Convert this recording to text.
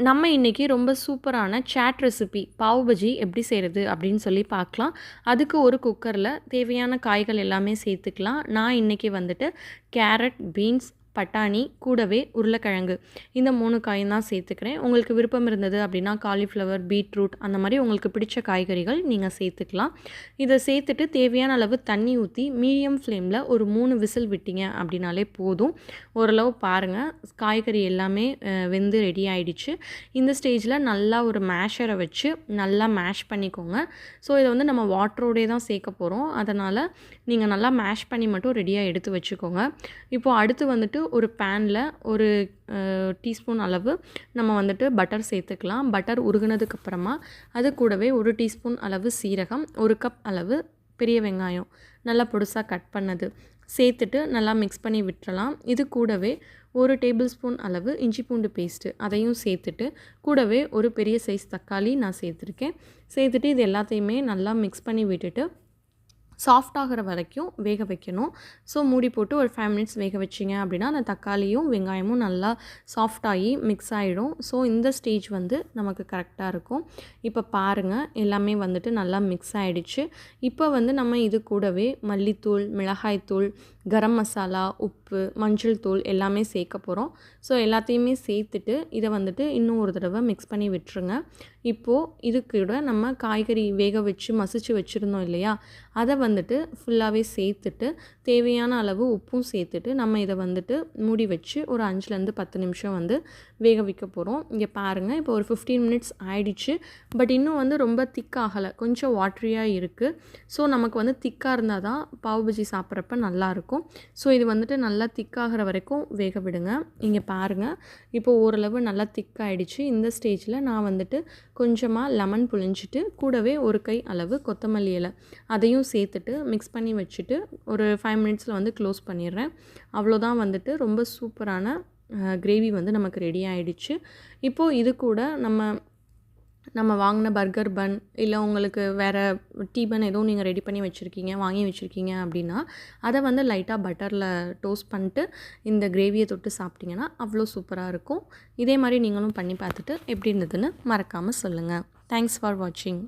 நம்ம இன்றைக்கி ரொம்ப சூப்பரான சாட் ரெசிபி பாவ் பஜ்ஜி எப்படி செய்கிறது அப்படின்னு சொல்லி பார்க்கலாம். அதுக்கு ஒரு குக்கரில் தேவையான காய்கள் எல்லாமே சேர்த்துக்கலாம். நான் இன்றைக்கி வந்துட்டு கேரட், பீன்ஸ், பட்டாணி கூடவே உருளைக்கிழங்கு இந்த 3 காயும் தான் சேர்த்துக்கிறேன். உங்களுக்கு விருப்பம் இருந்தது அப்படின்னா காலிஃப்ளவர், பீட்ரூட் அந்த மாதிரி உங்களுக்கு பிடிச்ச காய்கறிகள் நீங்கள் சேர்த்துக்கலாம். இதை சேர்த்துட்டு தேவையான அளவு தண்ணி ஊற்றி மீடியம் ஃப்ளேமில் ஒரு 3 விசில் விட்டீங்க அப்படின்னாலே போதும். ஓரளவு பாருங்கள், காய்கறி எல்லாமே வெந்து ரெடி ஆகிடுச்சு. இந்த ஸ்டேஜில் நல்லா ஒரு மேஷரை வச்சு நல்லா மேஷ் பண்ணிக்கோங்க. ஸோ இதை வந்து நம்ம வாட்டரோடே தான் சேர்க்க போகிறோம். அதனால் நீங்கள் நல்லா மேஷ் பண்ணி மட்டும் ரெடியாக எடுத்து வச்சுக்கோங்க. இப்போது அடுத்து வந்துட்டு ஒரு பேனில் ஒரு டீஸ்பூன் அளவு நம்ம வந்துட்டு பட்டர் சேர்த்துக்கலாம். பட்டர் உருகுனதுக்கப்புறமா அது கூடவே ஒரு டீஸ்பூன் அளவு சீரகம், ஒரு கப் அளவு பெரிய வெங்காயம் நல்லா பொடுசாக கட் பண்ணது சேர்த்துட்டு நல்லா மிக்ஸ் பண்ணி விட்டுறலாம். இது கூடவே ஒரு டேபிள் ஸ்பூன் அளவு இஞ்சி பூண்டு பேஸ்ட்டு அதையும் சேர்த்துட்டு கூடவே ஒரு பெரிய சைஸ் தக்காளி நான் சேர்த்துருக்கேன். சேர்த்துட்டு இது எல்லாத்தையுமே நல்லா மிக்ஸ் பண்ணி விட்டுட்டு சாஃப்ட் ஆகிற வரைக்கும் வேக வைக்கணும். ஸோ மூடி போட்டு ஒரு 5 மினிட்ஸ் வேக வச்சிங்க அப்படின்னா அந்த தக்காளியும் வெங்காயமும் நல்லா சாஃப்டாகி மிக்ஸ் ஆகிடும். ஸோ இந்த ஸ்டேஜ் வந்து நமக்கு கரெக்டாக இருக்கும். இப்போ பாருங்கள், எல்லாமே வந்துட்டு நல்லா மிக்ஸ் ஆகிடுச்சு. இப்போ வந்து நம்ம இது கூடவே மல்லித்தூள், மிளகாய்த்தூள், கரம் மசாலா, உப்பு, மஞ்சள் தூள் எல்லாமே சேர்க்க போகிறோம். ஸோ எல்லாத்தையுமே சேர்த்துட்டு இதை வந்துட்டு இன்னும் ஒரு தடவை மிக்ஸ் பண்ணி விட்டுருங்க. இப்போது இது கூட நம்ம காய்கறி வேக வச்சு மசிச்சு வச்சுருந்தோம் இல்லையா, அதை வந்துட்டு ஃபுல்லாகவே சேர்த்துட்டு தேவையான அளவு உப்பும் சேர்த்துட்டு நம்ம இதை வந்துட்டு மூடி வச்சு ஒரு 5லேருந்து 10 நிமிஷம் வந்து வேக வைக்க போகிறோம். இங்கே பாருங்கள், இப்போ ஒரு 15 மினிட்ஸ் ஆயிடுச்சு. பட் இன்னும் வந்து ரொம்ப திக்காகலை, கொஞ்சம் வாட்ரியாக இருக்குது. ஸோ நமக்கு வந்து திக்காக இருந்தால் தான் பாவ் பஜ்ஜி சாப்பிட்றப்ப நல்லாயிருக்கும். ஸோ இது வந்துட்டு நல்லா திக்காகிற வரைக்கும் வேக விடுங்க. இங்கே பாருங்கள், இப்போது ஓரளவு நல்லா திக்காகிடுச்சு. இந்த ஸ்டேஜில் நான் வந்துட்டு கொஞ்சமாக லெமன் புழிஞ்சிட்டு கூடவே ஒரு கை அளவு கொத்தமல்லி இலை அதையும் சேர்த்துட்டு மிக்ஸ் பண்ணி வச்சுட்டு ஒரு 5 மினிட்ஸில் வந்து க்ளோஸ் பண்ணிடுறேன். அவ்வளோதான், வந்துட்டு ரொம்ப சூப்பரான கிரேவி வந்து நமக்கு ரெடி ஆகிடுச்சு. இப்போது இது கூட நம்ம வாங்கின பர்கர் பன் இல்லை உங்களுக்கு வேறு டீ பன் எதுவும் நீங்கள் ரெடி பண்ணி வச்சுருக்கீங்க, வாங்கி வச்சுருக்கீங்க அப்படின்னா அதை வந்து லைட்டாக பட்டரில் டோஸ்ட் பண்ணிட்டு இந்த கிரேவியை தொட்டு சாப்பிட்டிங்கன்னா அவ்வளோ சூப்பராக இருக்கும். இதே மாதிரி நீங்களும் பண்ணி பார்த்துட்டு எப்படி இருந்ததுன்னு மறக்காமல் சொல்லுங்கள். தேங்க்ஸ் ஃபார் வாட்சிங்.